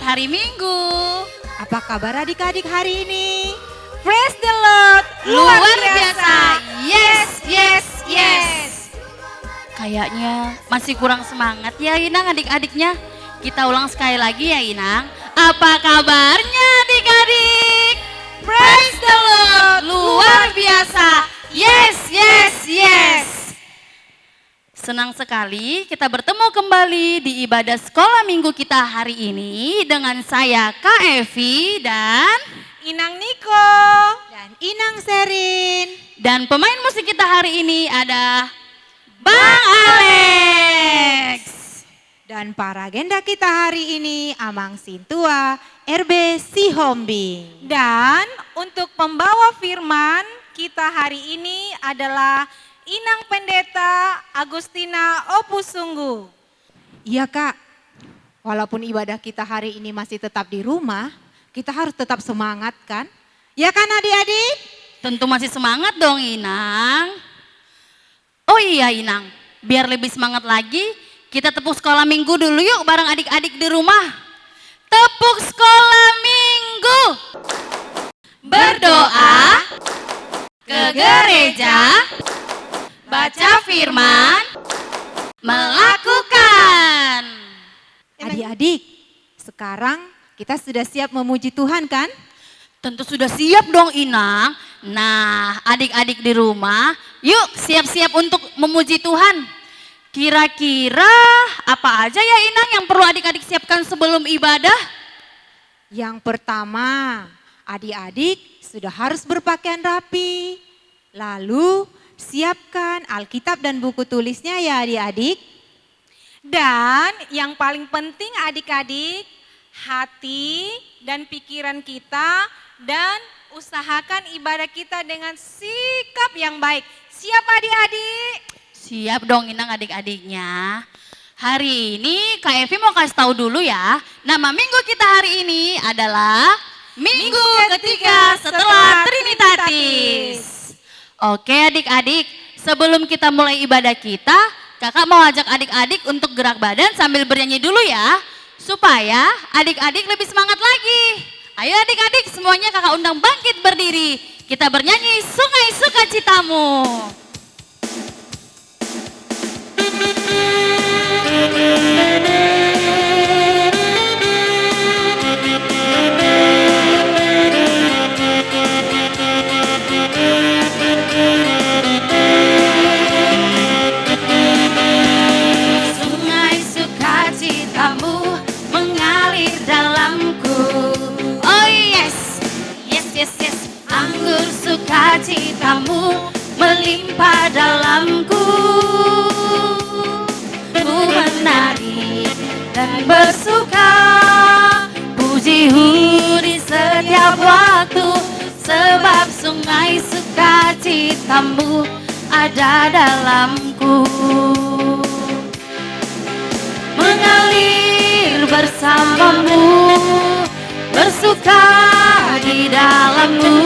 hari Minggu. Apa kabar adik-adik hari ini? Praise the Lord, Luar biasa. Yes, yes, yes. Kayaknya masih kurang semangat ya Inang adik-adiknya. Kita ulang sekali lagi ya Inang. Apa kabarnya adik-adik? Praise the Lord, luar biasa. Yes, yes, yes. Senang sekali kita bertemu kembali di ibadah sekolah minggu kita hari ini dengan saya Kak Evi dan Inang Niko dan Inang Serin. Dan pemain musik kita hari ini ada Bang Alex. Dan para agenda kita hari ini Amang Sintua, RB Sihombing. Dan untuk pembawa firman kita hari ini adalah Inang Pendeta Agustina Opusunggu. Iya Kak, walaupun ibadah kita hari ini masih tetap di rumah, kita harus tetap semangat kan? Ya kan adik-adik? Tentu masih semangat dong Inang. Oh iya Inang, biar lebih semangat lagi, kita tepuk sekolah minggu dulu yuk bareng adik-adik di rumah. Tepuk sekolah minggu. Berdoa, ke gereja, baca firman, melakukan. Adik-adik, sekarang kita sudah siap memuji Tuhan kan? Tentu sudah siap dong Inang. Nah adik-adik di rumah, yuk siap-siap untuk memuji Tuhan. Kira-kira apa aja ya Inang yang perlu adik-adik siapkan sebelum ibadah? Yang pertama, adik-adik sudah harus berpakaian rapi. Lalu siapkan Alkitab dan buku tulisnya ya adik-adik. Dan yang paling penting adik-adik, hati dan pikiran kita dan usahakan ibadah kita dengan sikap yang baik. Siap adik-adik? Siap dong Inang adik-adiknya. Hari ini Kak Evi mau kasih tahu dulu ya. Nama minggu kita hari ini adalah Minggu ketiga setelah Trinitatis. Oke adik-adik, sebelum kita mulai ibadah kita, kakak mau ajak adik-adik untuk gerak badan sambil bernyanyi dulu ya. Supaya adik-adik lebih semangat lagi. Ayo adik-adik semuanya kakak undang bangkit berdiri. Kita bernyanyi Sungai Sukacitamu. Sungai sukacitamu mengalir dalamku. Oh yes, yes, yes, yes. Anggur sukacitamu melimpah dalamku. Ku menari dan bersuka, pujimu di setiap waktu, sebab sungai sukacitamu ada dalamku. Mengalir bersamamu, bersuka di dalammu,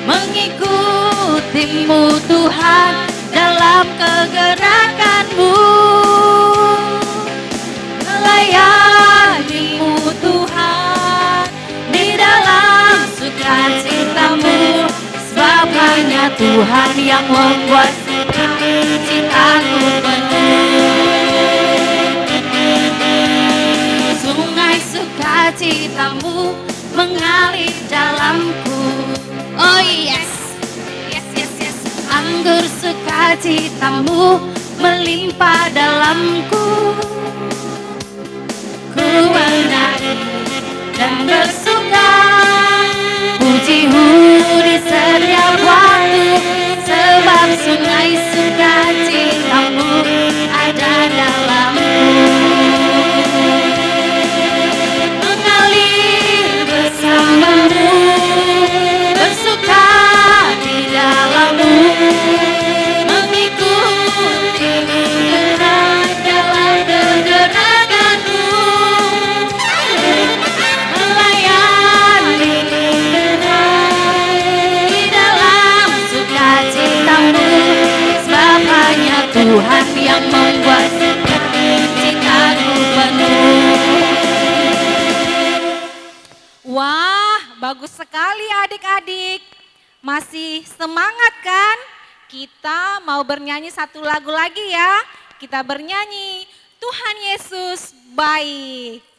mengikutimu Tuhan dalam kegerakanmu, melayanimu Tuhan di dalam sukacitamu, sebab hanya Tuhan yang membuat citaku penuh. Sungai sukacitamu mengalir dalamku. Oh yes, yes, yes, yes. Anggur sukacitamu melimpah dalamku. Ku menari dan bersuka, pujimu di setiap waktu, sebab sungai sukacitamu ada dalamku. Mengalir bersamamu, bersuka di dalammu, mengikutimu gerak dalam kegerakanmu, melayanimu di dalam sukacitamu, Masih semangat kan? Kita mau bernyanyi satu lagu lagi ya. Kita bernyanyi Tuhan Yesus baik.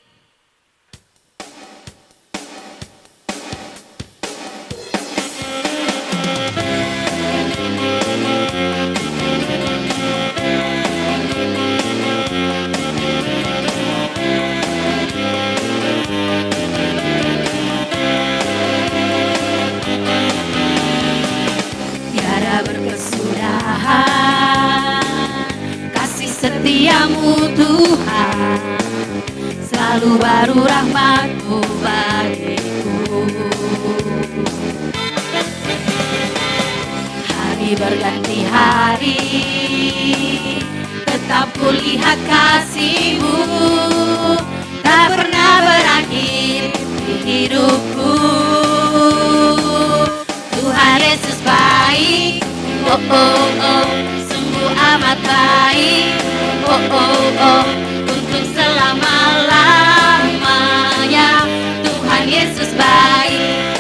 Berkesudahan kasih setiamu Tuhan, selalu baru rahmat-Mu bagiku. Hari berganti hari, tetap kulihat kasih-Mu, tak pernah berakhir di hidupku. Tuhan Yesus baik, oh oh oh, sungguh amat baik, oh oh oh, untuk selama-lamanya. Tuhan Yesus baik,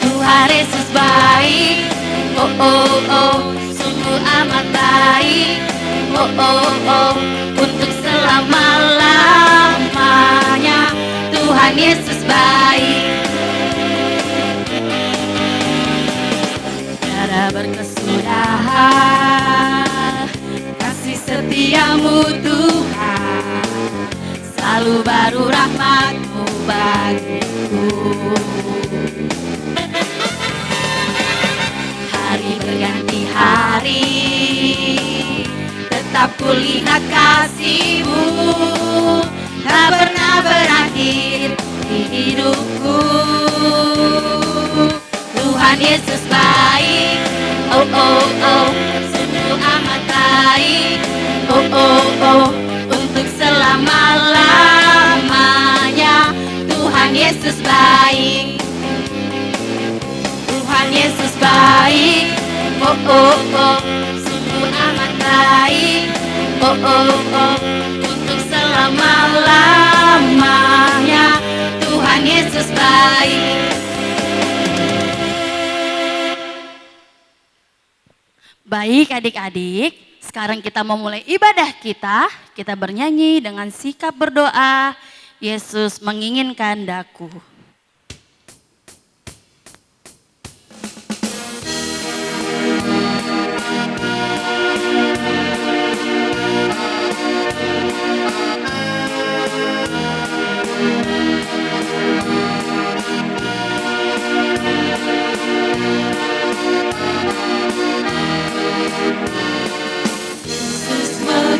Tuhan Yesus baik, oh oh oh, sungguh amat baik, oh oh oh, untuk selama-lamanya. Tuhan Yesus baik. Berkesudahan kasih setiamu Tuhan, selalu baru rahmat-Mu bagiku. Hari berganti hari, tetap kulihat kasih-Mu, tak pernah berakhir di hidupku. Tuhan Yesus baik, oh oh oh, sungguh amat baik, oh oh oh, untuk selama-lamanya. Tuhan Yesus baik, Tuhan Yesus baik, oh oh oh, sungguh amat baik, oh oh oh, untuk selama-lamanya. Tuhan Yesus baik. Baik adik-adik, sekarang kita mau mulai ibadah kita. Kita bernyanyi dengan sikap berdoa, Yesus menginginkan daku.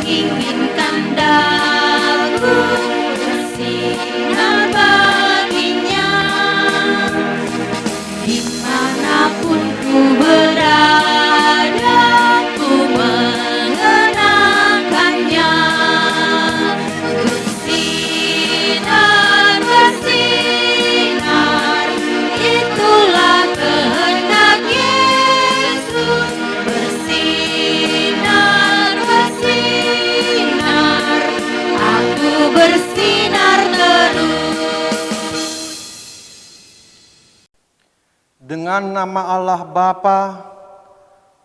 Inginkan daku bersinar baginya, dimanapun ku berada, ku mengenangkannya. Bersinar, bersinar, itulah kehendak Yesus. Bersinar, bersinar, aku bersinar terus. Dengan nama Allah Bapa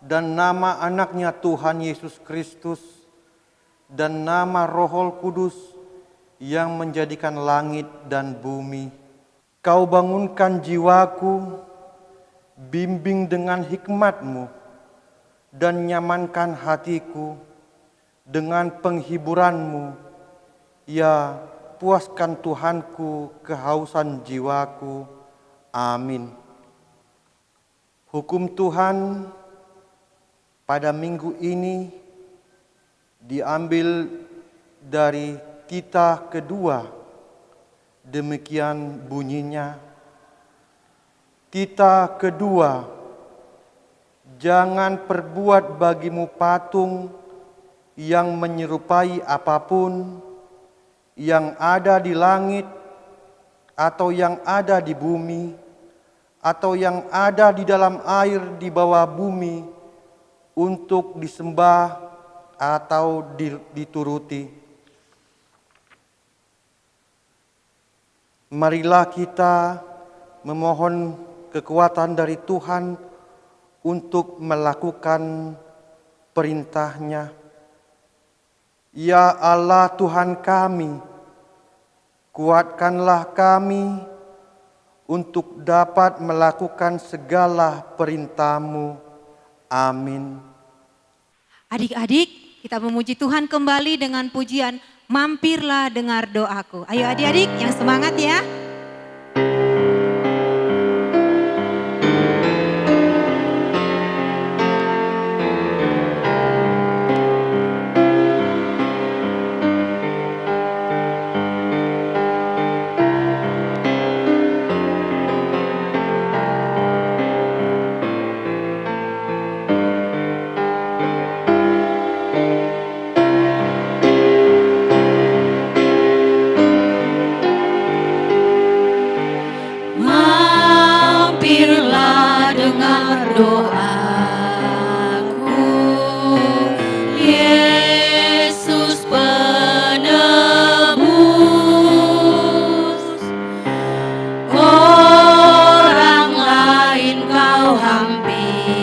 dan nama anaknya Tuhan Yesus Kristus dan nama Roh Kudus yang menjadikan langit dan bumi, Kau bangunkan jiwaku, bimbing dengan hikmat-Mu dan nyamankan hatiku dengan penghiburan-Mu. Ya, puaskan Tuhanku kehausan jiwaku. Amin. Hukum Tuhan pada minggu ini diambil dari Tita kedua. Demikian bunyinya. Tita kedua, jangan perbuat bagimu patung yang menyerupai apapun yang ada di langit atau yang ada di bumi atau yang ada di dalam air di bawah bumi untuk disembah atau dituruti. Marilah kita memohon kekuatan dari Tuhan untuk melakukan perintah-Nya. Ya Allah Tuhan kami, kuatkanlah kami untuk dapat melakukan segala perintah-Mu. Amin. Adik-adik, kita memuji Tuhan kembali dengan pujian Mampirlah Dengar Doaku. Ayo adik-adik yang semangat ya. Mampirlah dengar doaku, Yesus penebus. Orang lain kau hampiri,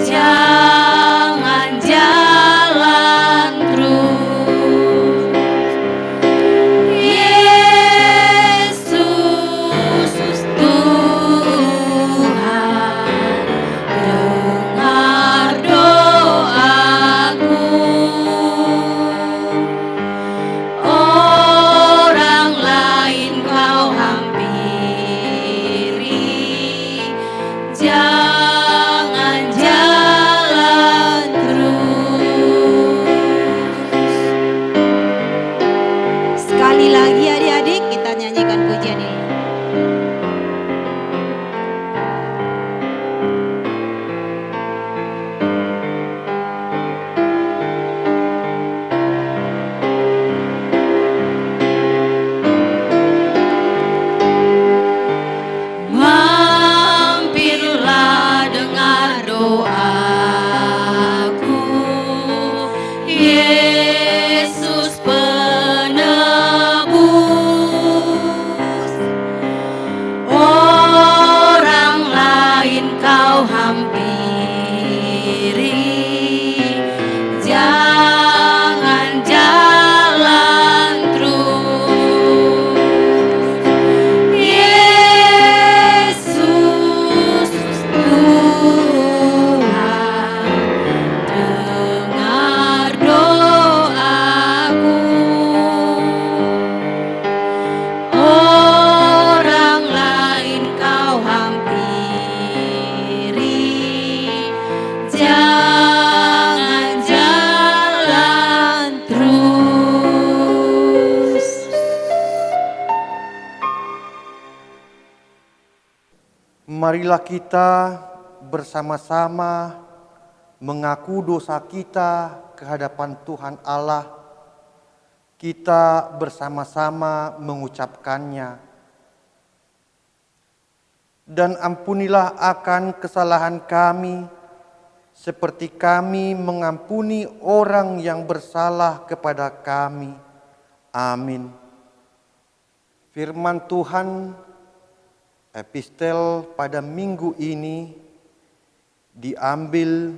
jangan jalan terus. Yesus Tuhan, dengar doaku. Orang lain kau hampiri, jangan jalan terus. Sekali lagi adik-adik kita nyanyikan pujian ini. Mampirlah dengar doaku, Yesus penebus. Orang lain kau hampiri, jangan jalan terus. Yesus Tuhan, dengar doaku. Orang lain kau hampiri, jangan jalan terus. Marilah kita bersama-sama mengaku dosa kita ke hadapan Tuhan Allah. Kita bersama-sama mengucapkannya. Dan ampunilah akan kesalahan kami, seperti kami mengampuni orang yang bersalah kepada kami. Amin. Firman Tuhan epistel pada minggu ini diambil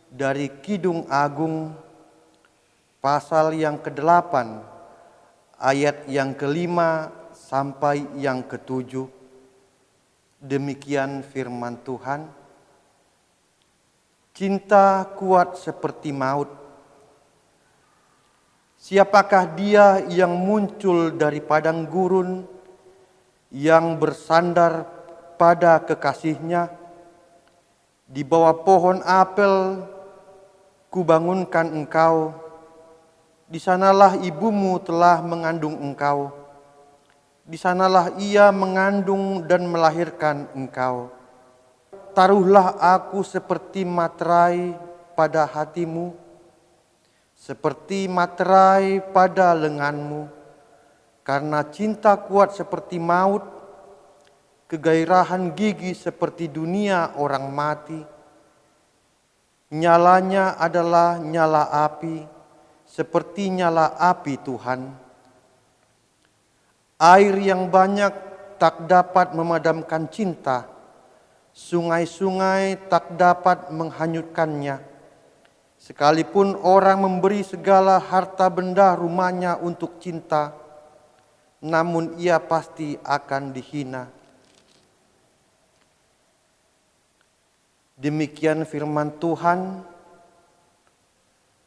dari Kidung Agung pasal yang ke-8 ayat yang ke-5 sampai yang ke-7. Demikian firman Tuhan. Cinta kuat seperti maut. Siapakah dia yang muncul dari padang gurun, yang bersandar pada kekasihnya? Di bawah pohon apel kubangunkan engkau, di sanalah ibumu telah mengandung engkau, di sanalah ia mengandung dan melahirkan engkau. Taruhlah aku seperti materai pada hatimu, seperti materai pada lenganmu. Karena cinta kuat seperti maut, kegairahan gigi seperti dunia orang mati. Nyalanya adalah nyala api, seperti nyala api Tuhan. Air yang banyak tak dapat memadamkan cinta, sungai-sungai tak dapat menghanyutkannya. Sekalipun orang memberi segala harta benda rumahnya untuk cinta, namun ia pasti akan dihina. Demikian firman Tuhan.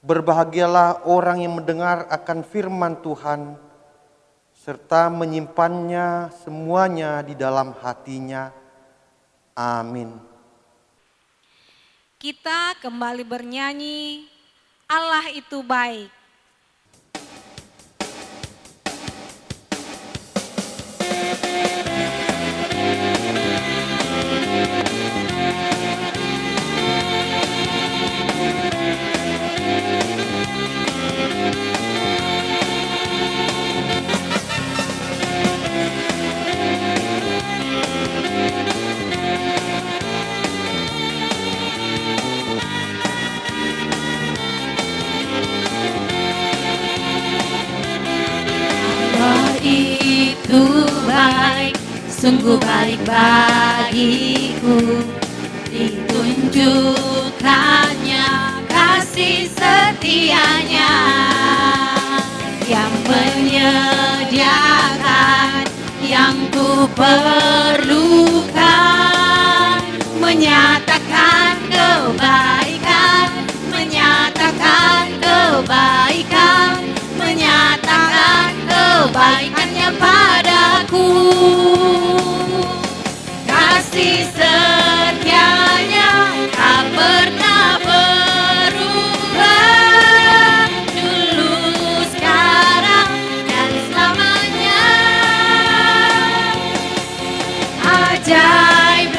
Berbahagialah orang yang mendengar akan firman Tuhan, serta menyimpannya semuanya di dalam hatinya. Amin. Kita kembali bernyanyi, Allah itu baik. Allah itu baik, sungguh baik bagiku. Ditunjukkannya kasih setianya, yang menyediakan yang ku perlukan, menyatakan kebaikan, menyatakan kebaikan, menyatakan kebaikannya padaku. Kasih setianya tak pernah berubah, dulu, sekarang, dan selamanya. Ajaib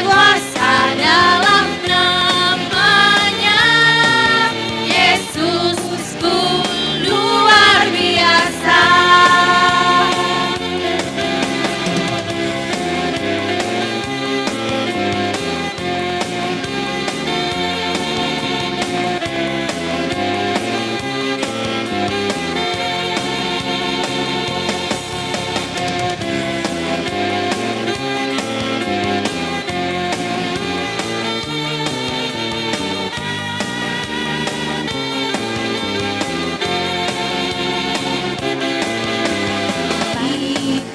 kuasa dalam namanya, Yesusku luar biasa.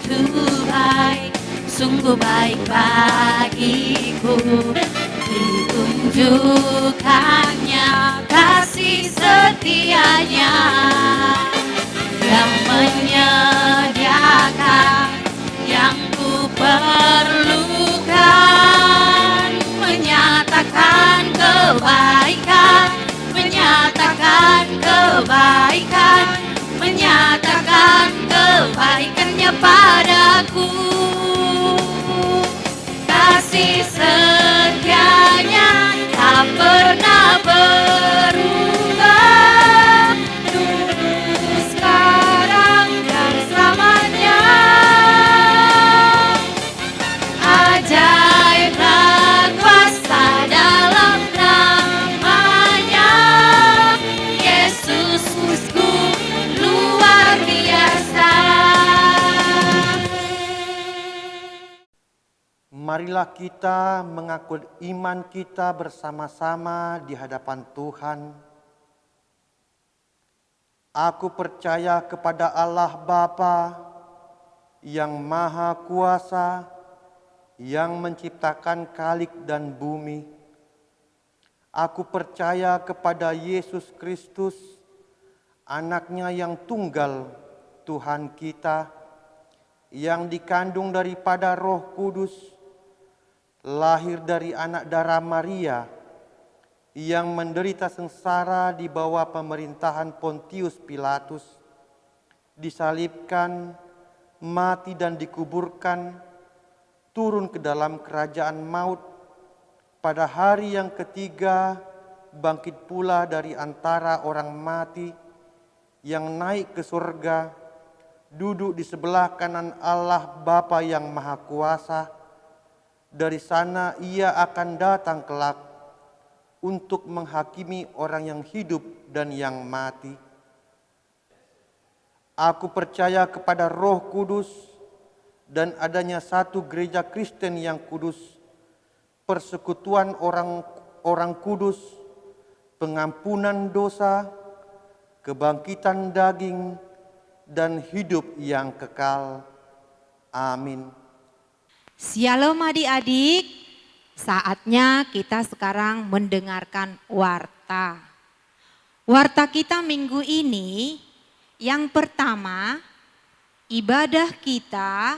Itu baik, sungguh baik bagiku. Ditunjukkannya kasih setianya, yang menyediakan yang ku perlukan, menyatakan kebaikan, menyatakan kebaikan, menyatakan kebaikannya padaku. Kasih setianya tak pernah berubah, dulu, sekarang, dan selamanya. Ajaiblah kuasa dalam namanya, Yesusku luar biasa. Marilah kita mengaku iman kita bersama-sama di hadapan Tuhan. Aku percaya kepada Allah Bapa yang Maha Kuasa, yang menciptakan kalik dan bumi. Aku percaya kepada Yesus Kristus, anaknya yang tunggal, Tuhan kita, yang dikandung daripada Roh Kudus, lahir dari anak darah Maria, yang menderita sengsara di bawah pemerintahan Pontius Pilatus, disalibkan, mati dan dikuburkan, turun ke dalam kerajaan maut, pada hari yang ketiga bangkit pula dari antara orang mati, yang naik ke surga, duduk di sebelah kanan Allah Bapa yang Maha Kuasa. Dari sana ia akan datang kelak untuk menghakimi orang yang hidup dan yang mati. Aku percaya kepada Roh Kudus, dan adanya satu gereja Kristen yang kudus, persekutuan orang kudus, pengampunan dosa, kebangkitan daging, dan hidup yang kekal. Amin. Shalom adik-adik, saatnya kita sekarang mendengarkan warta. Warta kita minggu ini, yang pertama, ibadah kita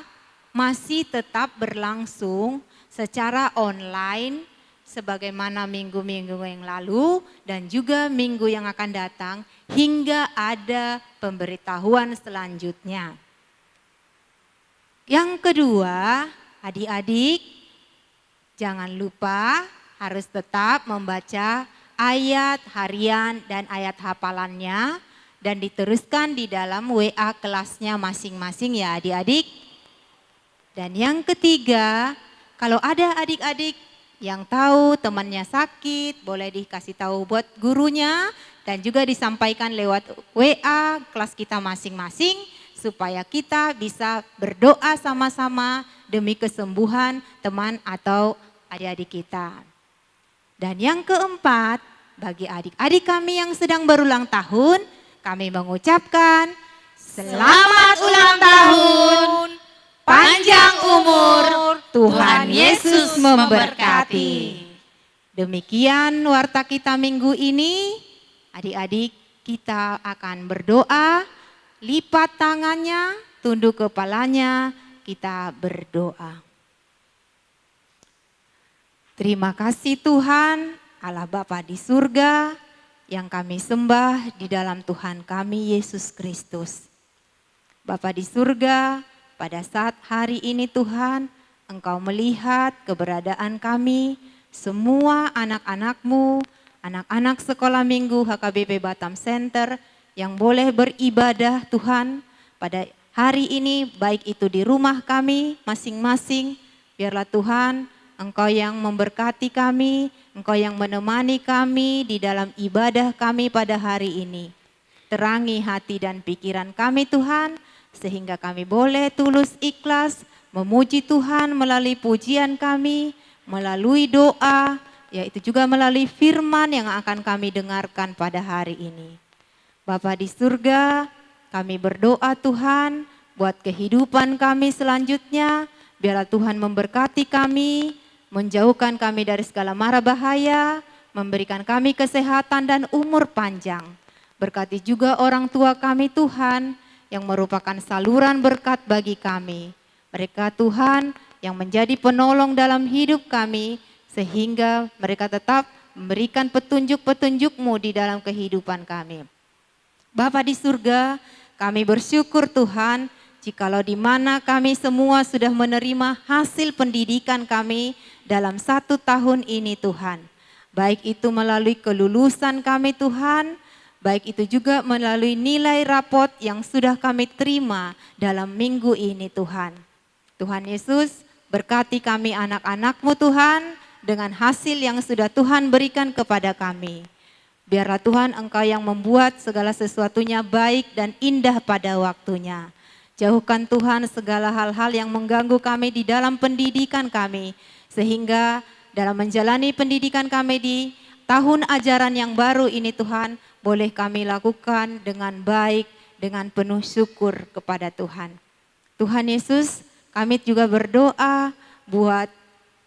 masih tetap berlangsung secara online sebagaimana minggu-minggu yang lalu dan juga minggu yang akan datang hingga ada pemberitahuan selanjutnya. Yang kedua, adik-adik jangan lupa harus tetap membaca ayat harian dan ayat hafalannya dan diteruskan di dalam WA kelasnya masing-masing ya adik-adik. Dan yang ketiga, kalau ada adik-adik yang tahu temannya sakit, boleh dikasih tahu buat gurunya dan juga disampaikan lewat WA kelas kita masing-masing supaya kita bisa berdoa sama-sama demi kesembuhan teman atau adik-adik kita. Dan yang keempat, bagi adik-adik kami yang sedang berulang tahun, kami mengucapkan selamat ulang tahun, panjang umur, Tuhan Yesus memberkati. Demikian warta kita minggu ini. Adik-adik kita akan berdoa, lipat tangannya, tunduk kepalanya, kita berdoa. Terima kasih Tuhan, Allah Bapa di surga, yang kami sembah di dalam Tuhan kami Yesus Kristus. Bapa di surga, pada saat hari ini Tuhan, Engkau melihat keberadaan kami, semua anak-anak-Mu, anak-anak sekolah minggu HKBP Batam Center yang boleh beribadah Tuhan pada hari ini, baik itu di rumah kami masing-masing. Biarlah Tuhan, Engkau yang memberkati kami, Engkau yang menemani kami di dalam ibadah kami pada hari ini. Terangi hati dan pikiran kami Tuhan, sehingga kami boleh tulus ikhlas memuji Tuhan melalui pujian kami, melalui doa, yaitu juga melalui firman yang akan kami dengarkan pada hari ini. Bapa di surga, kami berdoa Tuhan buat kehidupan kami selanjutnya, biarlah Tuhan memberkati kami, menjauhkan kami dari segala mara bahaya, memberikan kami kesehatan dan umur panjang. Berkati juga orang tua kami Tuhan, yang merupakan saluran berkat bagi kami. Mereka Tuhan yang menjadi penolong dalam hidup kami, sehingga mereka tetap memberikan petunjuk-petunjuk-Mu di dalam kehidupan kami. Bapa di surga, kami bersyukur Tuhan, jikalau di mana kami semua sudah menerima hasil pendidikan kami dalam 1 tahun ini Tuhan. Baik itu melalui kelulusan kami Tuhan, baik itu juga melalui nilai rapot yang sudah kami terima dalam minggu ini Tuhan. Tuhan Yesus, berkati kami anak-anak-Mu Tuhan dengan hasil yang sudah Tuhan berikan kepada kami. Biarlah Tuhan Engkau yang membuat segala sesuatunya baik dan indah pada waktunya. Jauhkan Tuhan segala hal-hal yang mengganggu kami di dalam pendidikan kami. Sehingga dalam menjalani pendidikan kami di tahun ajaran yang baru ini Tuhan, boleh kami lakukan dengan baik, dengan penuh syukur kepada Tuhan. Tuhan Yesus, kami juga berdoa buat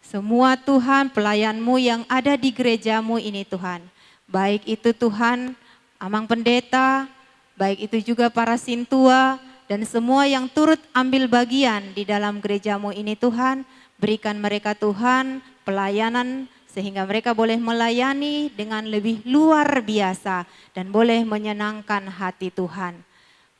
semua Tuhan pelayan-Mu yang ada di gereja-Mu ini Tuhan. Baik itu Tuhan, Amang Pendeta, baik itu juga para sintua, dan semua yang turut ambil bagian di dalam gereja-Mu ini Tuhan. Berikan mereka Tuhan pelayanan sehingga mereka boleh melayani dengan lebih luar biasa dan boleh menyenangkan hati Tuhan.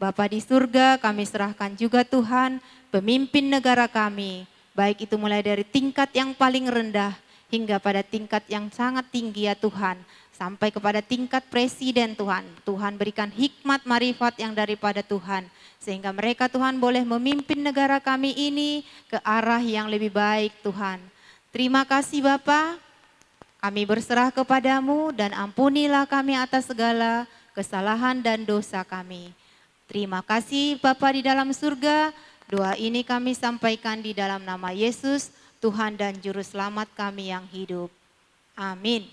Bapa di surga, kami serahkan juga Tuhan pemimpin negara kami, baik itu mulai dari tingkat yang paling rendah hingga pada tingkat yang sangat tinggi ya Tuhan, sampai kepada tingkat presiden Tuhan. Tuhan berikan hikmat marifat yang daripada Tuhan, sehingga mereka Tuhan boleh memimpin negara kami ini ke arah yang lebih baik Tuhan. Terima kasih Bapa, kami berserah kepadamu dan ampunilah kami atas segala kesalahan dan dosa kami. Terima kasih Bapa di dalam surga, Doa ini kami sampaikan di dalam nama Yesus, Tuhan dan Juru Selamat kami yang hidup. Amin.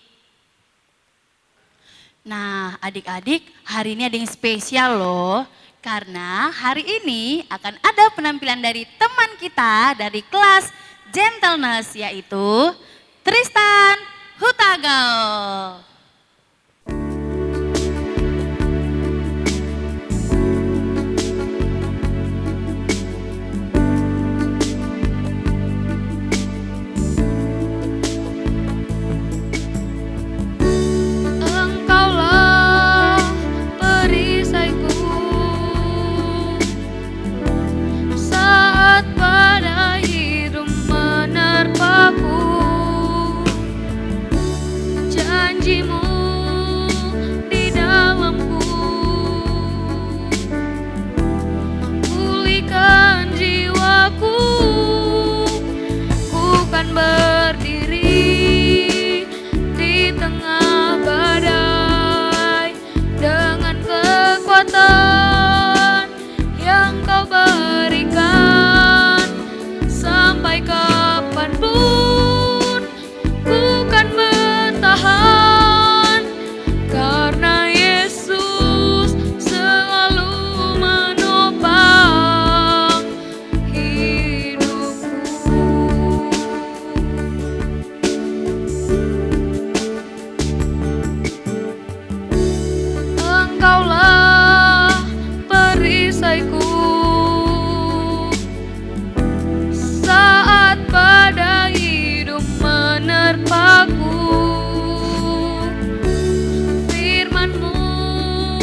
Nah, adik-adik, hari ini ada yang spesial loh. Karena hari ini akan ada penampilan dari teman kita dari kelas Gentleness, yaitu Tristan Hutagal. Engkaulah perisaiku saat badai hidup menerpaku. Janjimu di dalamku, pulihkan jiwaku. Ku kan berdiri di tengah badai dengan kekuatan yang kau berikan. Sampai kapanpun ku kan bertahan, karena Yesus selalu menopang hidupku. Engkaulah perisaiku saat badai hidup menerpaku. Firman-Mu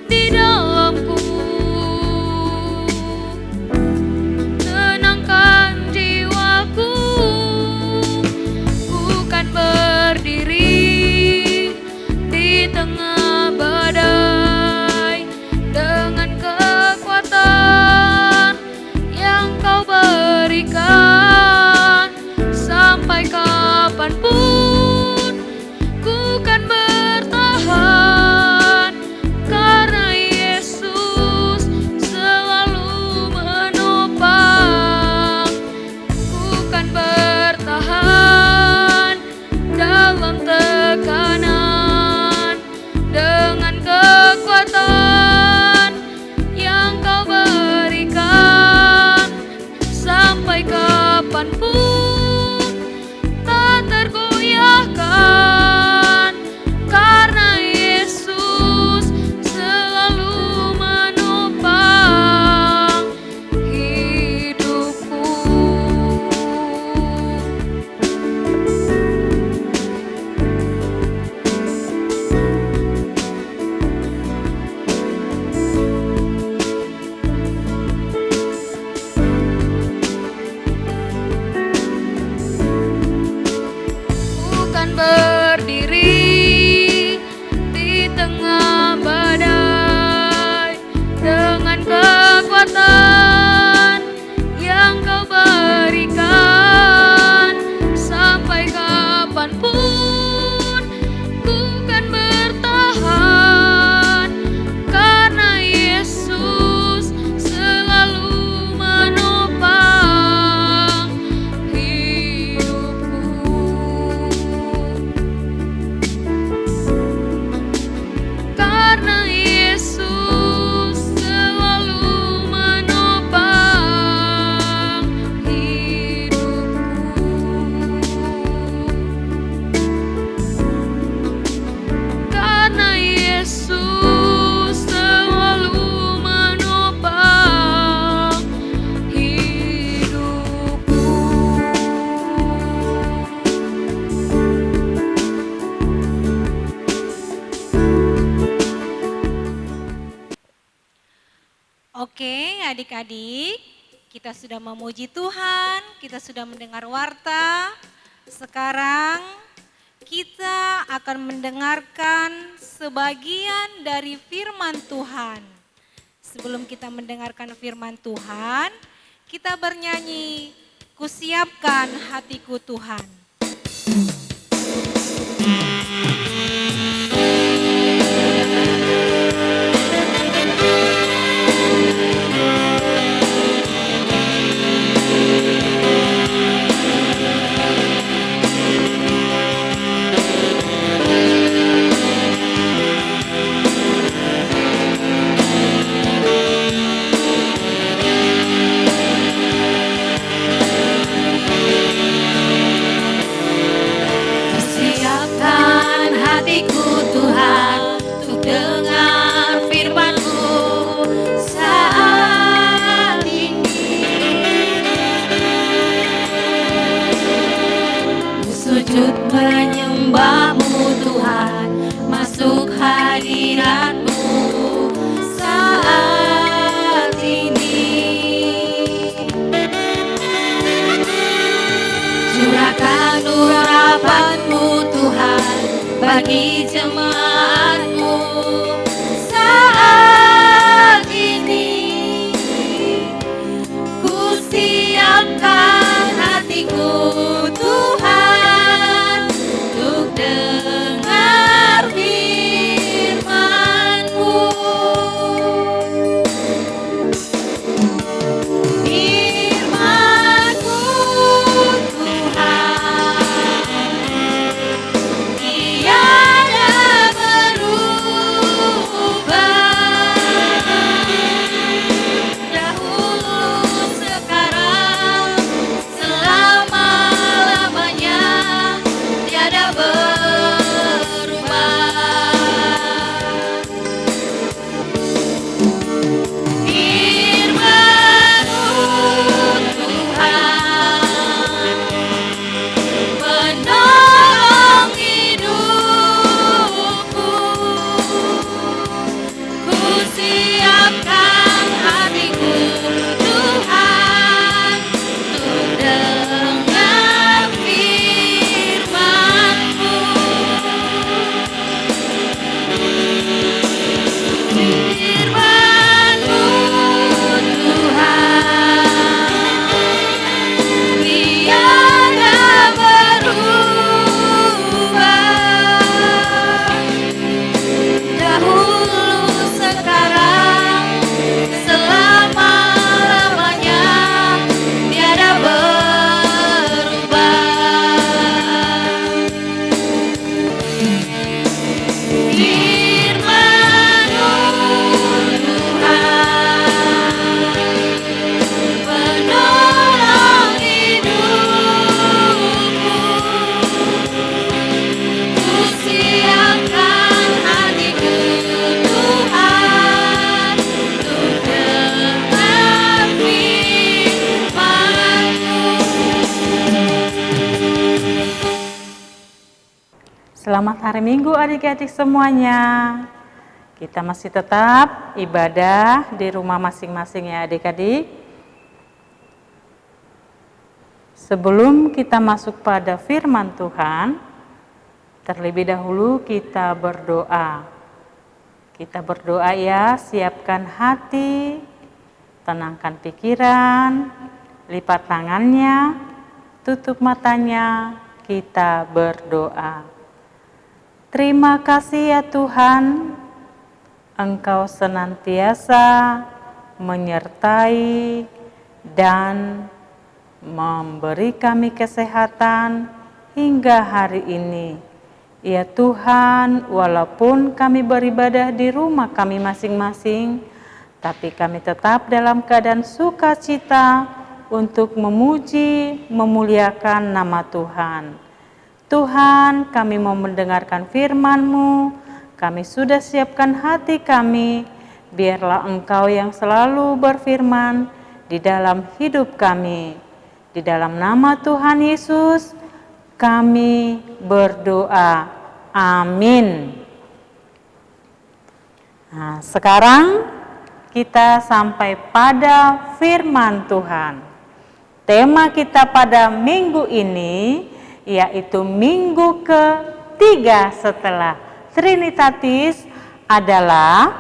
di dalamku, tenangkan jiwaku. Ku kan berdiri di tengah badai dengan kekuatan yang kau berikan. Sampai kapanpun ku kan bertahan, karena Yesus selalu menopang. Ku kan bertahan dalam tekanan dengan kekuatan yang kau berikan. Sampai kapanpun tak tergoyahkan, karena Yesus selalu menopang hidupku. Bukan berdiri di tengah badai dengan kekuatan yang kau berikan. Sampai kapanpun ku kan bertahan, karena Yesus selalu menopang hidupku. Karena Yesus selalu menopang hidupku. Karena Yesus selalu menopang hidupku. Oke adik-adik, kita sudah memuji Tuhan, kita sudah mendengar warta. Sekarang kita akan mendengarkan sebagian dari firman Tuhan. Sebelum kita mendengarkan firman Tuhan, kita bernyanyi, "Kusiapkan hatiku Tuhan." menyembahmu Tuhan, masuk hadirat-Mu saat ini. Curahkan urapan-Mu Tuhan bagi jemaat-Mu saat ini. Ku siapkan hatiku Tuhan untuk dengar firman-Mu. Firman-Mu Tuhan, tiada berubah. Dahulu, sekarang, selama-lamanya, tiada berubah. Firman-Mu Tuhan, menolong hidupku. Ku siapkan hatiku Tuhan untuk dengar firman-Mu. Firman-Mu Tuhan, tiada berubah. Dahulu, sekarang, selama-lamanya, tiada berubah. Firman-Mu Tuhan, menolong hidupku. Ku siapkan hatiku Tuhan untuk dengar firman-Mu. Selamat hari Minggu adik-adik semuanya. Kita masih tetap ibadah di rumah masing-masing ya adik-adik. Sebelum kita masuk pada firman Tuhan, terlebih dahulu kita berdoa. Kita berdoa ya, siapkan hati, tenangkan pikiran, lipat tangannya, tutup matanya, kita berdoa. Terima kasih ya Tuhan, Engkau senantiasa menyertai dan memberi kami kesehatan hingga hari ini. Ya Tuhan, walaupun kami beribadah di rumah kami masing-masing, tapi kami tetap dalam keadaan sukacita untuk memuji, memuliakan nama Tuhan. Tuhan, kami mau mendengarkan firman-Mu, kami sudah siapkan hati kami, biarlah Engkau yang selalu berfirman di dalam hidup kami. Di dalam nama Tuhan Yesus, kami berdoa. Amin. Nah, sekarang kita sampai pada firman Tuhan. Tema kita pada minggu ini yaitu minggu ketiga setelah Trinitatis adalah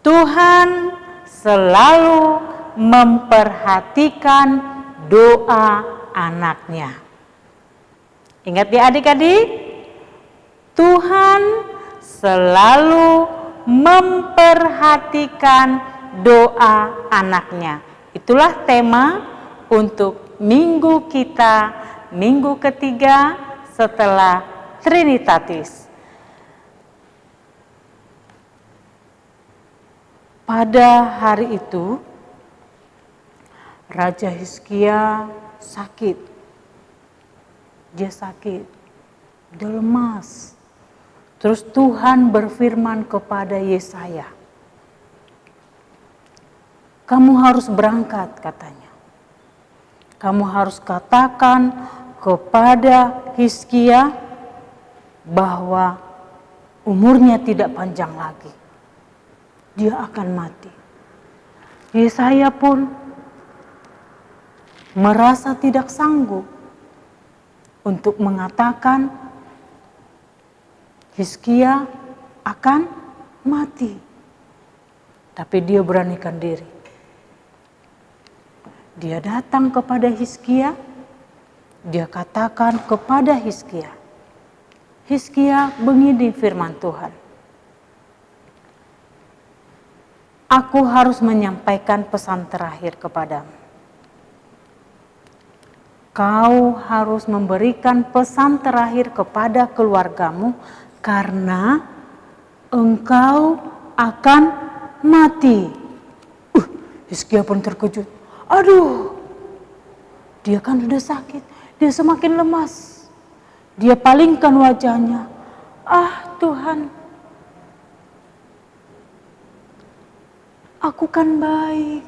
Tuhan selalu memperhatikan doa anaknya. Ingat ya adik-adik, Tuhan selalu memperhatikan doa anaknya. Itulah tema untuk minggu kita, minggu ketiga setelah Trinitatis. Pada hari itu, Raja Hizkia sakit. Dia sakit, dia lemas. Terus Tuhan berfirman kepada Yesaya, "Kamu harus berangkat," katanya. "Kamu harus katakan kepada Hizkia bahwa umurnya tidak panjang lagi. Dia akan mati. Yesaya pun merasa tidak sanggup untuk mengatakan Hizkia akan mati. Tapi dia beranikan diri. Dia datang kepada Hizkia, dia katakan kepada Hizkia, Hizkia, begini firman Tuhan. Aku harus menyampaikan pesan terakhir kepadamu. Kau harus memberikan pesan terakhir kepada keluargamu karena engkau akan mati. Hizkia pun terkejut. Aduh, dia kan sudah sakit, dia semakin lemas. Dia palingkan wajahnya. Ah Tuhan, aku kan baik.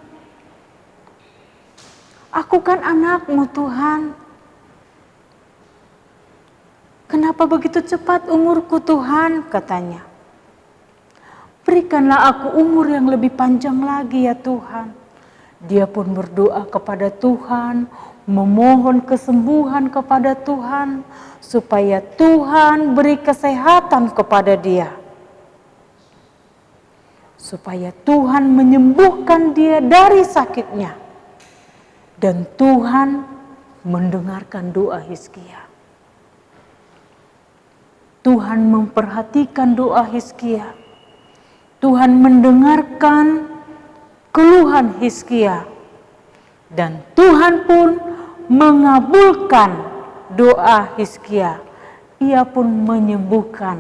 Aku kan anakmu Tuhan. Kenapa begitu cepat umurku Tuhan, katanya. Berikanlah aku umur yang lebih panjang lagi ya Tuhan. Dia pun berdoa kepada Tuhan, memohon kesembuhan kepada Tuhan, supaya Tuhan beri kesehatan kepada dia. Supaya Tuhan menyembuhkan dia dari sakitnya. Dan Tuhan mendengarkan doa Hizkia. Tuhan memperhatikan doa Hizkia. Tuhan mendengarkan keluhan Hizkia. Dan Tuhan pun mengabulkan doa Hizkia. Ia pun menyembuhkan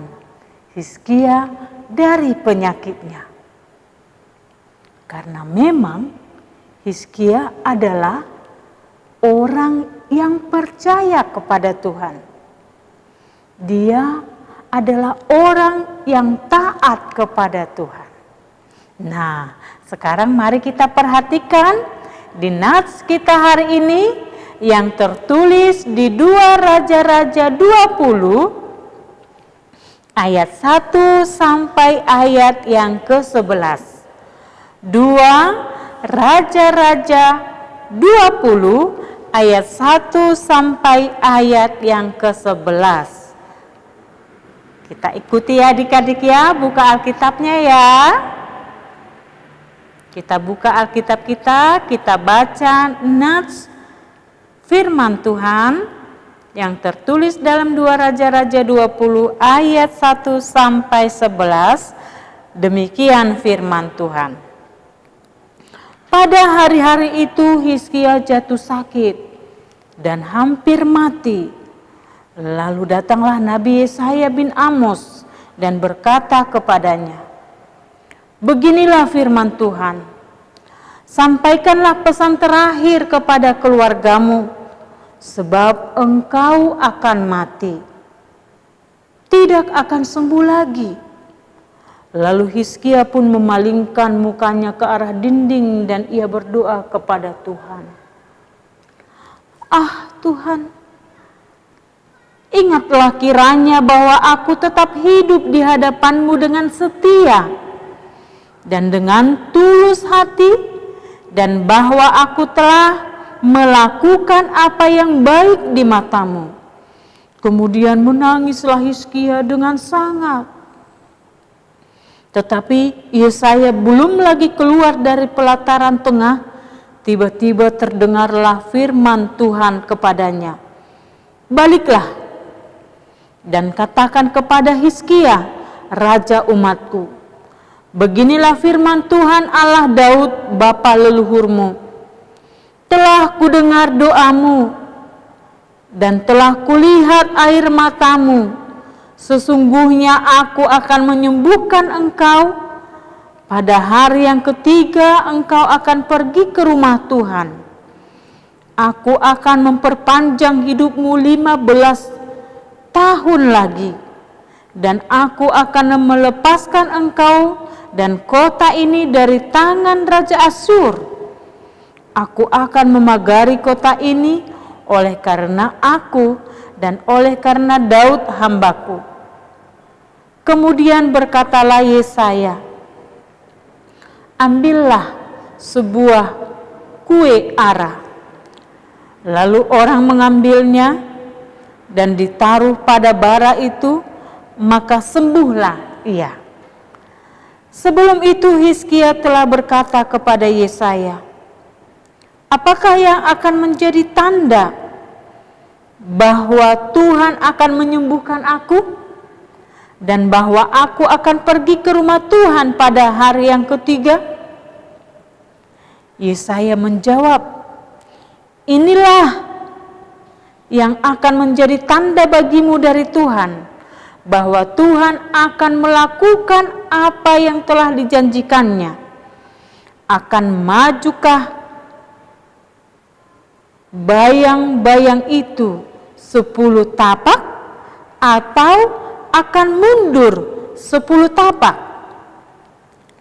Hizkia dari penyakitnya. Karena memang Hizkia adalah orang yang percaya kepada Tuhan. Dia adalah orang yang taat kepada Tuhan. Nah, sekarang mari kita perhatikan di nats kita hari ini yang tertulis di 2 Raja-Raja 20 ayat 1 sampai ayat yang ke-11. 2 Raja-Raja 20 ayat 1 sampai ayat yang ke-11. Kita ikuti ya adik-adik ya, buka Alkitabnya ya. Kita buka Alkitab kita baca nats firman Tuhan yang tertulis dalam 2 Raja-Raja 20 ayat 1 sampai 11. Demikian firman Tuhan. Pada hari-hari itu Hizkia jatuh sakit dan hampir mati. Lalu datanglah Nabi Yesaya bin Amos dan berkata kepadanya, beginilah firman Tuhan, sampaikanlah pesan terakhir kepada keluargamu, sebab engkau akan mati, tidak akan sembuh lagi. Lalu Hizkia pun memalingkan mukanya ke arah dinding dan ia berdoa kepada Tuhan. Ah Tuhan, ingatlah kiranya bahwa aku tetap hidup di hadapan-Mu dengan setia dan dengan tulus hati, dan bahwa aku telah melakukan apa yang baik di mata-Mu. Kemudian menangislah Hizkia dengan sangat. Tetapi Yesaya belum lagi keluar dari pelataran tengah, tiba-tiba terdengarlah firman Tuhan kepadanya. Baliklah dan katakan kepada Hizkia, raja umatku, beginilah firman Tuhan Allah Daud, bapa leluhurmu. Telah kudengar doamu dan telah kulihat air matamu. Sesungguhnya aku akan menyembuhkan engkau. Pada hari yang ketiga engkau akan pergi ke rumah Tuhan. Aku akan memperpanjang hidupmu 15 tahun lagi. Dan aku akan melepaskan engkau dan kota ini dari tangan Raja Asyur. Aku akan memagari kota ini oleh karena aku dan oleh karena Daud hambaku. Kemudian berkatalah Yesaya, ambillah sebuah kue ara. Lalu orang mengambilnya dan ditaruh pada bara itu, maka sembuhlah ia. Sebelum itu Hizkia telah berkata kepada Yesaya, apakah yang akan menjadi tanda bahwa Tuhan akan menyembuhkan aku dan bahwa aku akan pergi ke rumah Tuhan pada hari yang ketiga? Yesaya menjawab, inilah yang akan menjadi tanda bagimu dari Tuhan, bahwa Tuhan akan melakukan apa yang telah dijanjikannya. Akan majukah bayang-bayang itu 10 tapak atau akan mundur 10 tapak?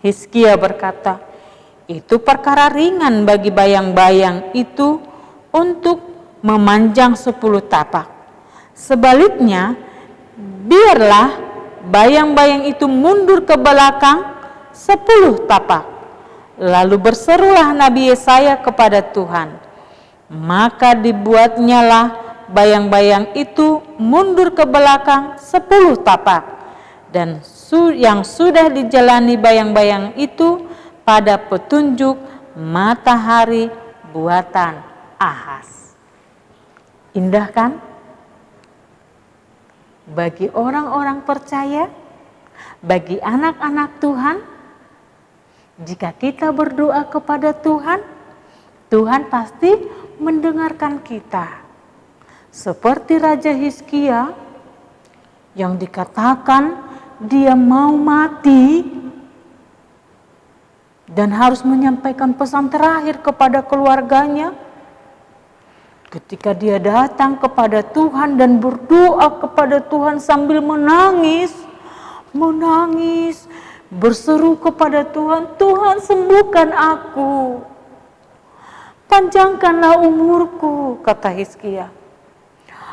Hizkia berkata, itu perkara ringan bagi bayang-bayang itu untuk memanjang 10 tapak. Sebaliknya, biarlah bayang-bayang itu mundur ke belakang 10 tapak. Lalu berserulah Nabi Yesaya kepada Tuhan. Maka dibuatnyalah bayang-bayang itu mundur ke belakang 10 tapak. Dan yang sudah dijalani bayang-bayang itu pada petunjuk matahari buatan Ahaz. Indah kan? Bagi orang-orang percaya, bagi anak-anak Tuhan, jika kita berdoa kepada Tuhan, Tuhan pasti mendengarkan kita. Seperti Raja Hizkia yang dikatakan dia mau mati dan harus menyampaikan pesan terakhir kepada keluarganya. Ketika dia datang kepada Tuhan dan berdoa kepada Tuhan sambil menangis, berseru kepada Tuhan, Tuhan sembuhkan aku, panjangkanlah umurku, kata Hizkia.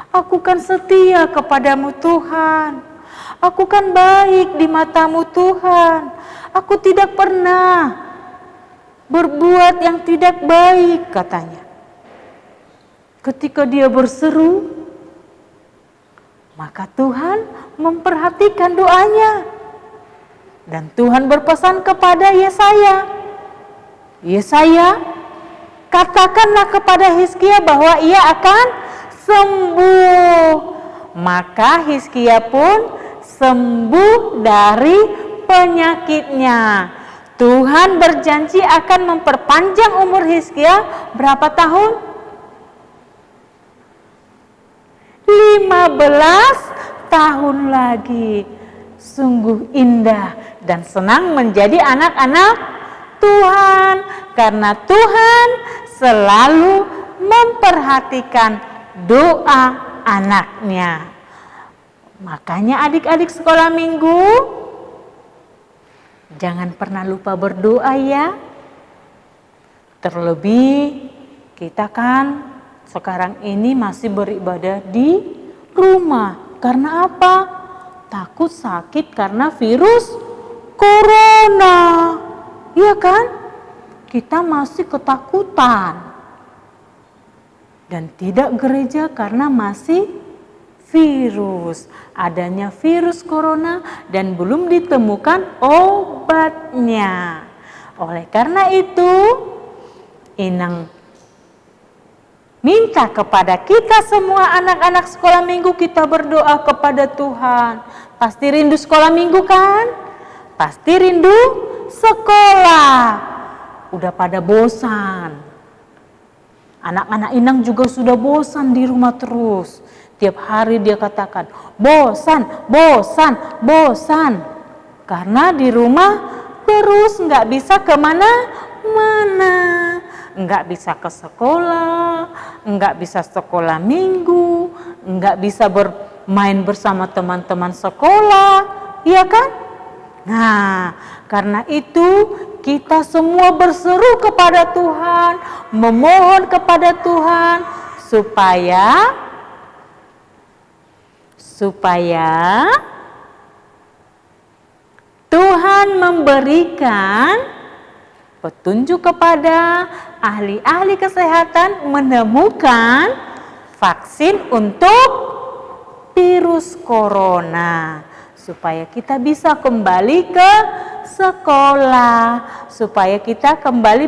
Aku kan setia kepadamu Tuhan, aku kan baik di matamu Tuhan, aku tidak pernah berbuat yang tidak baik, katanya. Ketika dia berseru, maka Tuhan memperhatikan doanya. Dan Tuhan berpesan kepada Yesaya, Yesaya, katakanlah kepada Hizkia bahwa ia akan sembuh. Maka Hizkia pun sembuh dari penyakitnya. Tuhan berjanji akan memperpanjang umur Hizkia berapa tahun? 15 tahun lagi. Sungguh indah dan senang menjadi anak-anak Tuhan, karena Tuhan selalu memperhatikan doa anaknya. Makanya adik-adik sekolah minggu, jangan pernah lupa berdoa ya. Terlebih kita kan sekarang ini masih beribadah di rumah. Karena apa? Takut sakit karena virus corona. Iya kan? Kita masih ketakutan. Dan tidak gereja karena masih virus. Adanya virus corona dan belum ditemukan obatnya. Oleh karena itu, Inang minta kepada kita semua anak-anak sekolah minggu, kita berdoa kepada Tuhan. Pasti rindu sekolah minggu kan? Pasti rindu sekolah. Udah pada bosan. Anak-anak Inang juga sudah bosan di rumah terus. Tiap hari dia katakan, bosan, bosan, bosan. Karena di rumah terus nggak bisa kemana-mana. Nggak bisa ke sekolah, nggak bisa sekolah minggu, nggak bisa bermain bersama teman-teman sekolah, iya kan? Nah, karena itu kita semua berseru kepada Tuhan, memohon kepada Tuhan supaya Tuhan memberikan petunjuk kepada ahli-ahli kesehatan menemukan vaksin untuk virus corona, supaya kita bisa kembali ke sekolah, supaya kita kembali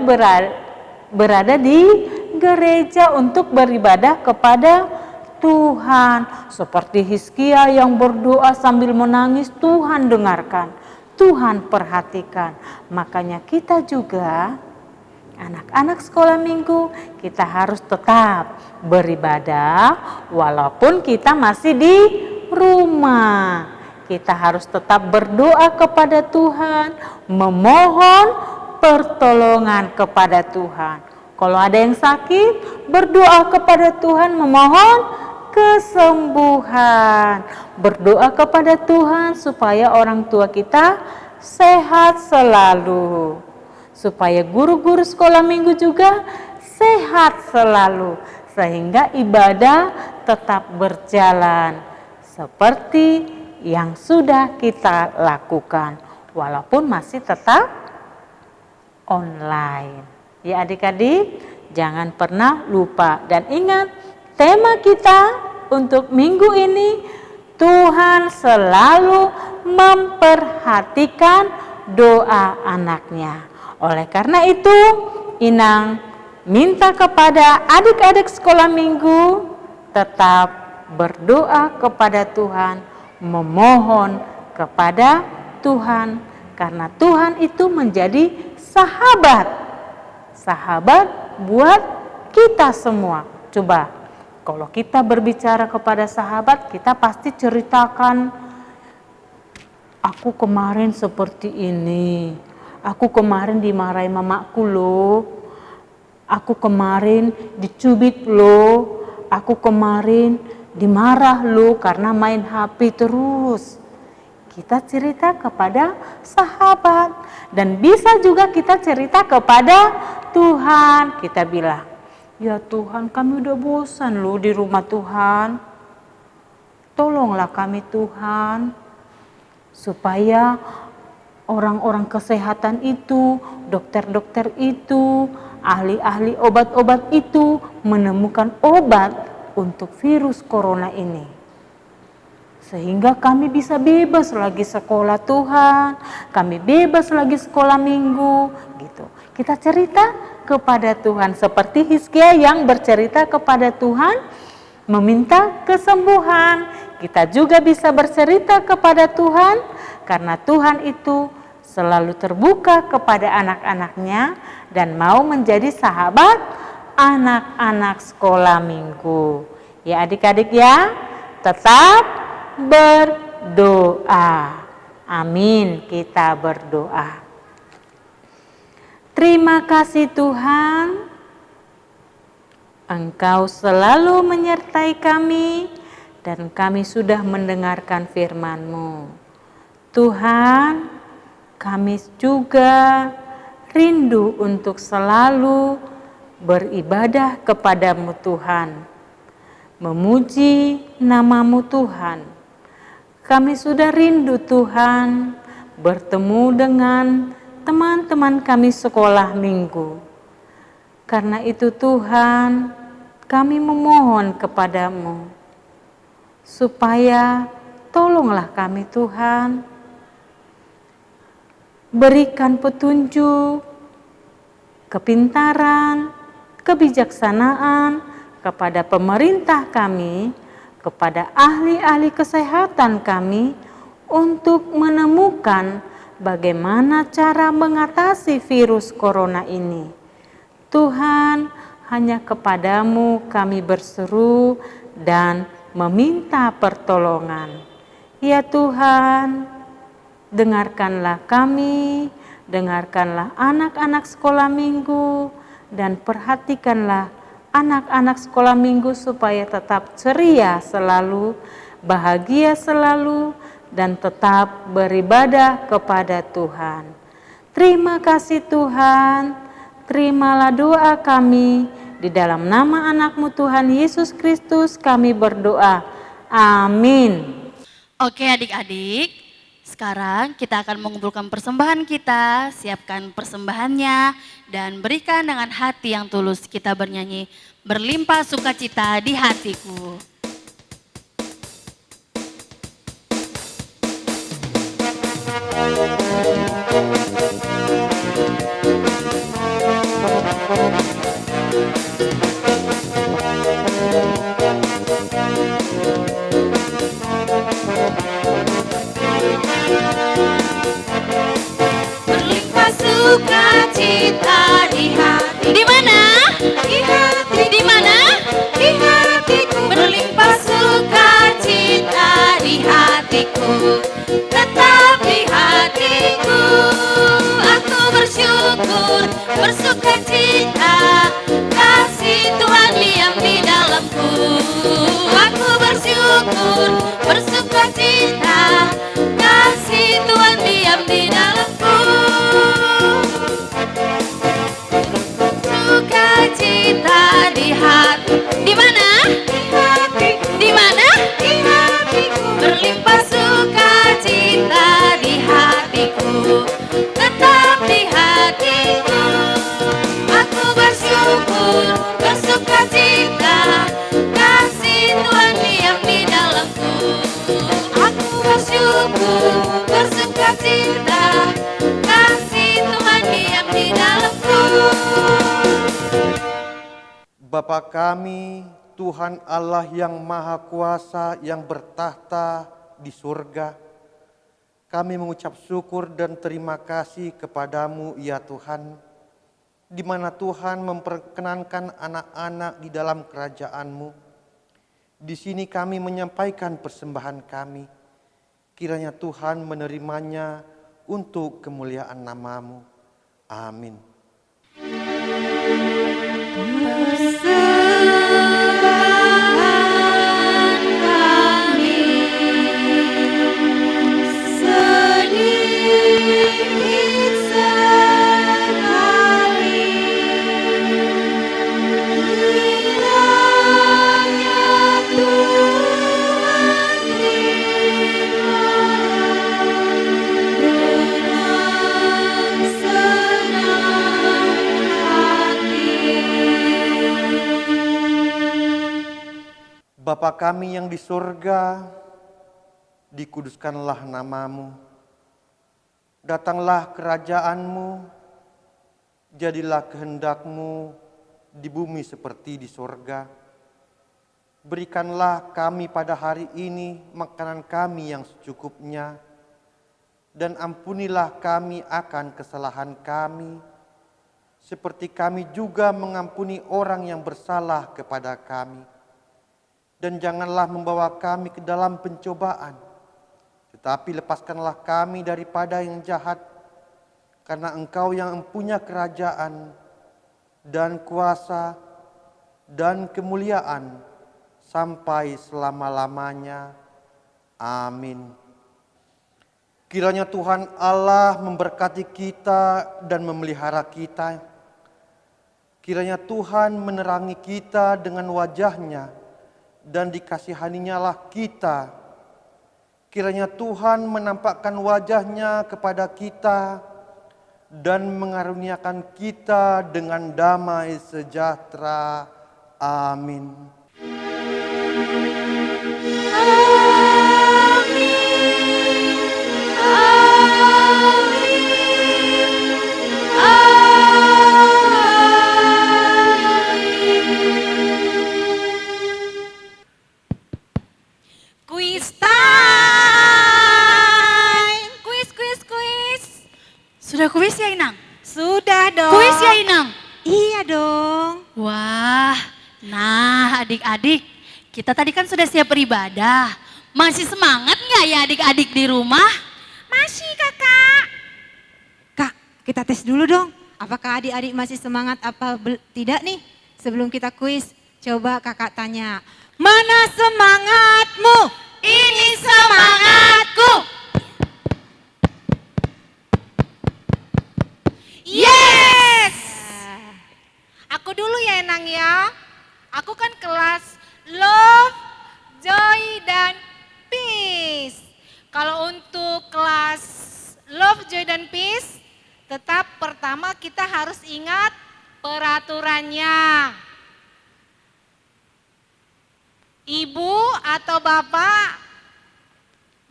berada di gereja untuk beribadah kepada Tuhan. Seperti Hizkia yang berdoa sambil menangis, Tuhan dengarkan, Tuhan perhatikan. Makanya kita juga, anak-anak sekolah minggu, kita harus tetap beribadah walaupun kita masih di rumah. Kita harus tetap berdoa kepada Tuhan, memohon pertolongan kepada Tuhan. Kalau ada yang sakit, berdoa kepada Tuhan, memohon kesembuhan. Berdoa kepada Tuhan supaya orang tua kita sehat selalu. Supaya guru-guru sekolah minggu juga sehat selalu. Sehingga ibadah tetap berjalan seperti yang sudah kita lakukan. Walaupun masih tetap online. Ya adik-adik, jangan pernah lupa. Dan ingat, tema kita untuk minggu ini, Tuhan selalu memperhatikan doa anaknya. Oleh karena itu, Inang minta kepada adik-adik sekolah minggu tetap berdoa kepada Tuhan, memohon kepada Tuhan, karena Tuhan itu menjadi sahabat buat kita semua. Coba, kalau kita berbicara kepada sahabat, kita pasti ceritakan, aku kemarin seperti ini, aku kemarin dimarahi mamaku loh, aku kemarin dicubit loh, aku kemarin dimarah loh karena main HP terus. Kita cerita kepada sahabat, dan bisa juga kita cerita kepada Tuhan. Kita bilang, ya Tuhan, kami udah bosan loh di rumah Tuhan. Tolonglah kami Tuhan, supaya orang-orang kesehatan itu, dokter-dokter itu, ahli-ahli obat-obat itu menemukan obat untuk virus corona ini. Sehingga kami bisa bebas lagi sekolah Tuhan, kami bebas lagi sekolah minggu, gitu. Kita cerita kepada Tuhan seperti Hizkia yang bercerita kepada Tuhan, meminta kesembuhan. Kita juga bisa bercerita kepada Tuhan, karena Tuhan itu selalu terbuka kepada anak-anaknya dan mau menjadi sahabat anak-anak sekolah minggu. Ya adik-adik ya, tetap berdoa. Amin, kita berdoa. Terima kasih Tuhan, Engkau selalu menyertai kami dan kami sudah mendengarkan firman-Mu. Tuhan, kami juga rindu untuk selalu beribadah kepadamu Tuhan, memuji nama-Mu Tuhan. Kami sudah rindu Tuhan bertemu dengan teman-teman kami sekolah minggu. Karena itu Tuhan, kami memohon kepadamu supaya tolonglah kami Tuhan, berikan petunjuk, kepintaran, kebijaksanaan kepada pemerintah kami, kepada ahli-ahli kesehatan kami untuk menemukan bagaimana cara mengatasi virus corona ini. Tuhan, hanya kepadamu kami berseru dan meminta pertolongan. Ya Tuhan, dengarkanlah kami, dengarkanlah anak-anak sekolah minggu, dan perhatikanlah anak-anak sekolah minggu supaya tetap ceria selalu, bahagia selalu, dan tetap beribadah kepada Tuhan. Terima kasih Tuhan, terimalah doa kami Di dalam nama anakmu Tuhan Yesus Kristus kami berdoa. Amin. Oke adik-adik, sekarang kita akan mengumpulkan persembahan kita, siapkan persembahannya dan berikan dengan hati yang tulus. Kita bernyanyi berlimpah sukacita di hatiku. Berlimpah sukacita di hati. Di mana? Di hati. Di mana? Di hatiku. Berlimpah sukacita di hatiku, tetap di hatiku. Aku bersyukur, bersukacita, kasih Tuhan diam di dalamku. Aku bersyukur, bersukacita, kasih Tuhan diam di dalamku. Sukacita di hati. Di mana? Di hati. Di mana? Di hatiku. Berlimpah sukacita di hatiku, tetap di hatiku. Aku bersyukur, bersukacita, kasih Tuhan diam di dalamku. Aku bersyukur, bersukacita, kasih Tuhan diam di dalamku. Bapa kami, Tuhan Allah yang Maha Kuasa yang bertahta di surga, kami mengucap syukur dan terima kasih kepadamu ya Tuhan, di mana Tuhan memperkenankan anak-anak di dalam kerajaan-Mu. Di sini kami menyampaikan persembahan kami, kiranya Tuhan menerimanya untuk kemuliaan nama-Mu. Amin. Bapa kami yang di surga, dikuduskanlah nama-Mu. Datanglah kerajaan-Mu, jadilah kehendak-Mu di bumi seperti di surga. Berikanlah kami pada hari ini makanan kami yang secukupnya, dan ampunilah kami akan kesalahan kami, seperti kami juga mengampuni orang yang bersalah kepada kami. Dan janganlah membawa kami ke dalam pencobaan, tetapi lepaskanlah kami daripada yang jahat, karena Engkau yang mempunyai kerajaan dan kuasa dan kemuliaan sampai selama-lamanya. Amin. Kiranya Tuhan Allah memberkati kita dan memelihara kita. Kiranya Tuhan menerangi kita dengan wajah-Nya dan dikasihaninya lah kita. Kiranya Tuhan menampakkan wajah-Nya kepada kita dan mengaruniakan kita dengan damai sejahtera. Amin. Quiz time. Quiz. Sudah kuis ya Inang? Sudah dong. Kuis ya Inang? Iya dong. Wah, nah adik-adik, kita tadi kan sudah siap beribadah. Masih semangat nggak ya adik-adik di rumah? Masih kakak. Kak, kita tes dulu dong. Apakah adik-adik masih semangat apa tidak nih? Sebelum kita kuis, coba kakak tanya. Mana semangatmu? Ini semangatku. Yes! Aku dulu ya Enang ya. dan Pis, tetap pertama kita harus ingat peraturannya. Ibu atau Bapak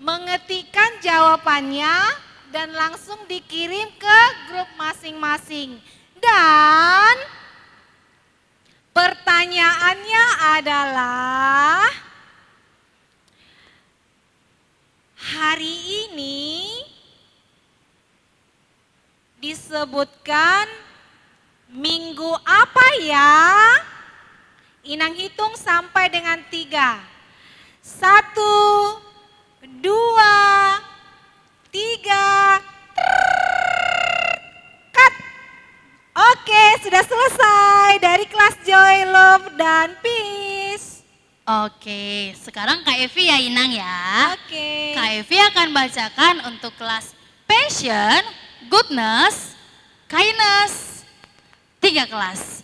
mengetikkan jawabannya dan langsung dikirim ke grup masing-masing. Dan pertanyaannya adalah, hari ini disebutkan minggu apa ya? Inang hitung sampai dengan 3. 1, 2, 3. Cut. Oke, sudah selesai dari kelas Joy, Love, dan Peace. Oke, sekarang Kak Evi ya Inang ya. Oke. Kak Evi akan bacakan untuk kelas Passion, Goodness, Kindness. 3 kelas.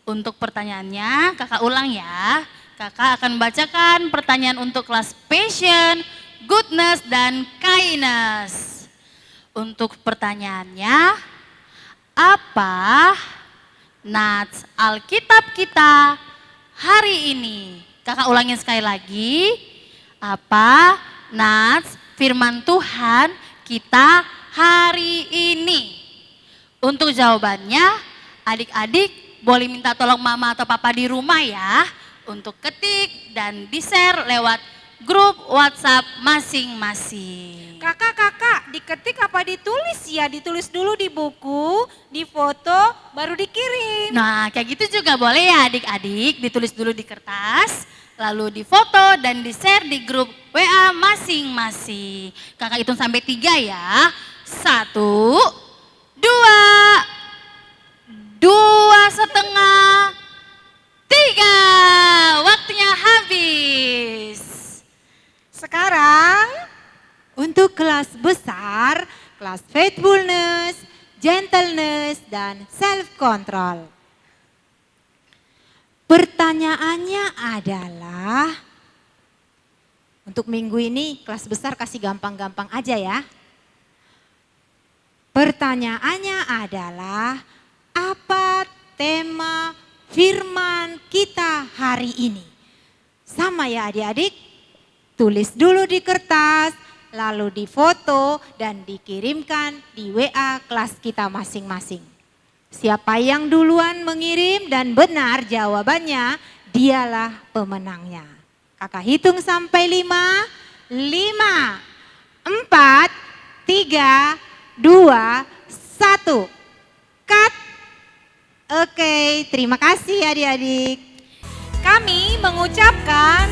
Untuk pertanyaannya kakak ulang ya. Kakak akan bacakan pertanyaan untuk kelas Passion, Goodness, dan Kindness. Untuk pertanyaannya, apa nats Alkitab kita hari ini? Kakak ulangin sekali lagi. Apa nats firman Tuhan kita hari ini? Untuk jawabannya, adik-adik boleh minta tolong mama atau papa di rumah ya. Untuk ketik dan di-share lewat grup WhatsApp masing-masing. Kakak, diketik apa ditulis ya? Ditulis dulu di buku, di foto, baru dikirim. Nah, kayak gitu juga boleh ya adik-adik, ditulis dulu di kertas, lalu difoto dan di-share di grup WA masing-masing. Kakak hitung sampai 3 ya. 1, 2, 2,5, 3. Waktunya habis. Sekarang untuk kelas besar, kelas faithfulness, gentleness, dan self-control. Pertanyaannya adalah, untuk minggu ini kelas besar kasih gampang-gampang aja ya. Pertanyaannya adalah, apa tema firman kita hari ini? Sama ya adik-adik, tulis dulu di kertas, lalu difoto dan dikirimkan di WA kelas kita masing-masing. Siapa yang duluan mengirim dan benar jawabannya, dialah pemenangnya. Kakak hitung sampai 5, 5, 4, 3, 2, 1. Cut. Oke, terima kasih adik-adik. Kami mengucapkan